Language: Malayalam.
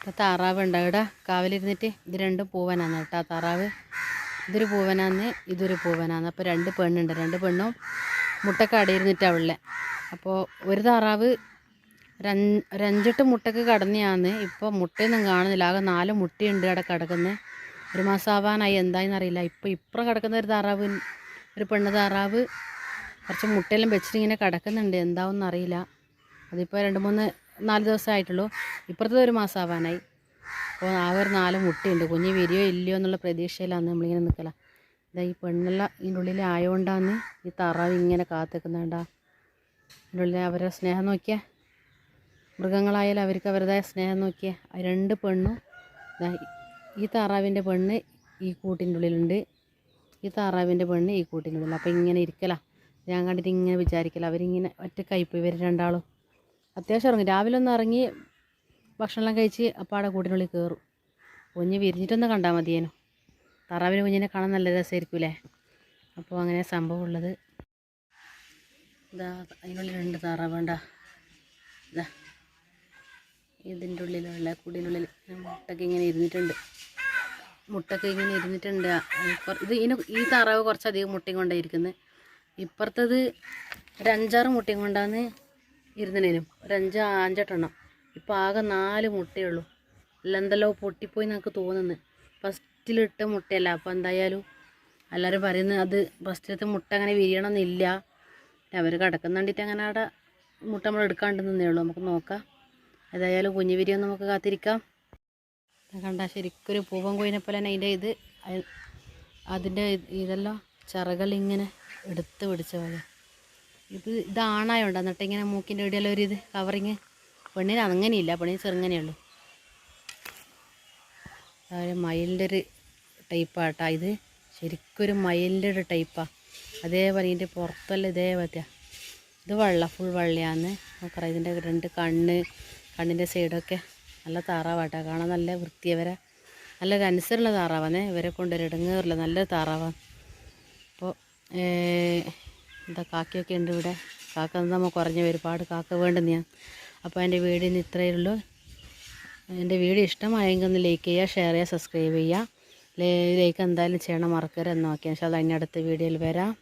ഇപ്പോൾ താറാവ് ഉണ്ട് ഇവിടെ കാവലിരുന്നിട്ട് ഇത് രണ്ടും പൂവനാണ് കേട്ടോ. താറാവ് ഇതൊരു പൂവനാന്ന്, ഇതൊരു പൂവനാന്ന്. അപ്പോൾ രണ്ട് പെണ്ണുണ്ട്, രണ്ട് പെണ്ണും മുട്ടക്ക് അടയിരുന്നിട്ടാണ് ഉള്ളത്. അപ്പോൾ ഒരു താറാവ് ഒരഞ്ചെട്ട് മുട്ടക്ക് കടന്നെയാന്ന്. ഇപ്പോൾ മുട്ടയൊന്നും കാണുന്നില്ല, ആകെ 4 മുട്ടയുണ്ട് അവിടെ കിടക്കുന്നത്. ഒരു മാസം ആവാനായി, എന്തായെന്നറിയില്ല. ഇപ്പോൾ ഇപ്പുറം കിടക്കുന്ന ഒരു താറാവ്, ഒരു പെണ്ണ് താറാവ് കുറച്ച് മുട്ടയെല്ലാം വെച്ചിട്ട് ഇങ്ങനെ കിടക്കുന്നുണ്ട്, എന്താവെന്ന് അറിയില്ല. അതിപ്പോൾ 2-3-4 ദിവസമായിട്ടുള്ളൂ. ഇപ്പുറത്തത് ഒരു മാസം ആവാനായി. അപ്പോൾ ആ ഒരു 4 മുട്ടയുണ്ട്. കുഞ്ഞ് വിരിയോ ഇല്ലയോ എന്നുള്ള പ്രതീക്ഷയിലാണ് നമ്മളിങ്ങനെ നിൽക്കല. ഇതാ ഈ പെണ്ണെല്ലാം ഇതിൻ്റെ ഉള്ളിൽ ആയതുകൊണ്ടാണ് ഈ താറാവ് ഇങ്ങനെ കാത്തിക്കുന്നുണ്ടാ. ഇതിൻ്റെ ഉള്ളിൽ അവരുടെ സ്നേഹം നോക്കിയാൽ, മൃഗങ്ങളായാലും അവർക്ക് അവരുടേതായ സ്നേഹം നോക്കിയാൽ. 2 പെണ്ണും ഈ താറാവിൻ്റെ പെണ്ണ് ഈ കൂട്ടിൻ്റെ ഉള്ളിലുണ്ട്, ഈ താറാവിൻ്റെ പെണ്ണ് ഈ കൂട്ടിൻ്റെ ഉള്ളിൽ. അപ്പോൾ ഇങ്ങനെ ഇരിക്കല. ഞാൻ കണ്ടിട്ട് ഇങ്ങനെ വിചാരിക്കല, അവരിങ്ങനെ ഒറ്റക്കായിപ്പോയി ഇവർ രണ്ടാളും. അത്യാവശ്യം ഇറങ്ങി, രാവിലെ ഒന്ന് ഇറങ്ങി ഭക്ഷണമെല്ലാം കഴിച്ച് അപ്പാടെ കൂട്ടിനുള്ളിൽ കയറും. കുഞ്ഞ് വിരിഞ്ഞിട്ടൊന്ന് കണ്ടാൽ മതിയേനു. താറാവിന് കുഞ്ഞിനെ കാണാൻ നല്ല രസമായിരിക്കൂലേ. അപ്പോൾ അങ്ങനെ സംഭവം ഉള്ളത്. ഇതാ അതിനുള്ളിൽ 2 താറാവ് വേണ്ട. ഇതാ ഇതിൻ്റെ ഉള്ളിലുള്ള കൂടിനുള്ളിൽ മുട്ടൊക്കെ ഇങ്ങനെ ഇരുന്നിട്ടുണ്ട്. ഇത് ഈ താറാവ് കുറച്ചധികം മുട്ടയും കൊണ്ടാണ് ഇരിക്കുന്നത്. ഇപ്പുറത്തത് ഒരു 5-6 മുട്ടയും കൊണ്ടാണ് ഇരുന്നതിനും, ഒരു 5-8 എണ്ണം. ഇപ്പോൾ ആകെ 4 മുട്ടയുള്ളൂ. എല്ലാം എന്തെല്ലോ പൊട്ടിപ്പോയി നമുക്ക് തോന്നുന്നു. ഫസ്റ്റിലിട്ട മുട്ടയല്ല. അപ്പോൾ എന്തായാലും എല്ലാവരും പറയുന്നത് അത് ഫസ്റ്റിലത്തെ മുട്ട അങ്ങനെ വിരിയണമെന്നില്ല. അവർ കിടക്കുന്ന കണ്ടിട്ട് അങ്ങനെ അവിടെ മുട്ട നമ്മൾ എടുക്കാണ്ടെന്നേ ഉള്ളൂ. നമുക്ക് നോക്കാം. ഏതായാലും കുഞ്ഞ് വിരിയൊന്നും നമുക്ക് കാത്തിരിക്കാം. കണ്ടാൽ ശരിക്കൊരു പൂവൻ കോയിനെ പോലെ തന്നെ അതിൻ്റെ ഇതെല്ലാം ചിറകലിങ്ങനെ എടുത്ത് പിടിച്ച പോലെ. ഇതാണായോണ്ട് എന്നിട്ട് ഇങ്ങനെ മൂക്കിൻ്റെ ഇടയിലും ഒരു കവറിങ്. പെണ്ണിന് അങ്ങനെയില്ല, പെണ്ണിന് ചെറുങ്ങനെയുള്ളൂ. മയിലിൻ്റെ ഒരു ടൈപ്പാട്ടാ ഇത്. ശരിക്കൊരു മയിലിൻ്റെ ഒരു ടൈപ്പാണ്. അതേപോലെ ഇതിൻ്റെ പുറത്തെല്ലാം ഇതേപോലെയാണ്. ഇത് ഫുൾ വെള്ളയാന്ന് നോക്കറ. ഇതിൻ്റെ 2 കണ്ണിൻ്റെ സൈഡൊക്കെ നല്ല താറാവാട്ടാ. കാണാൻ നല്ല വൃത്തിയവരെ, നല്ലൊരു അനുസരണമുള്ള താറാവാന്നേ. ഇവരെ കൊണ്ടൊരു ഇടങ്ങേറില്ല, നല്ലൊരു താറാവാണ്. അപ്പോൾ എന്താ കാക്കയൊക്കെ ഉണ്ട് ഇവിടെ. കാക്ക നമ്മൾ കുറഞ്ഞ ഒരുപാട് കാക്ക വേണ്ടെന്ന് ഞാൻ. അപ്പോൾ എൻ്റെ വീഡിയോന് ഇത്രയേ ഉള്ളൂ. എൻ്റെ വീഡിയോ ഇഷ്ടമായെങ്കിൽ ഒന്ന് ലൈക്ക് ചെയ്യുക, ഷെയർ ചെയ്യുക, സബ്സ്ക്രൈബ് ചെയ്യുക. ലൈക്ക് എന്തായാലും ചെയ്യണം, മറക്കരുത് എന്ന് നോക്കിയാൽ. ഇൻഷാ അല്ലാഹ് ഇനി അടുത്ത വീഡിയോയിൽ വരാം.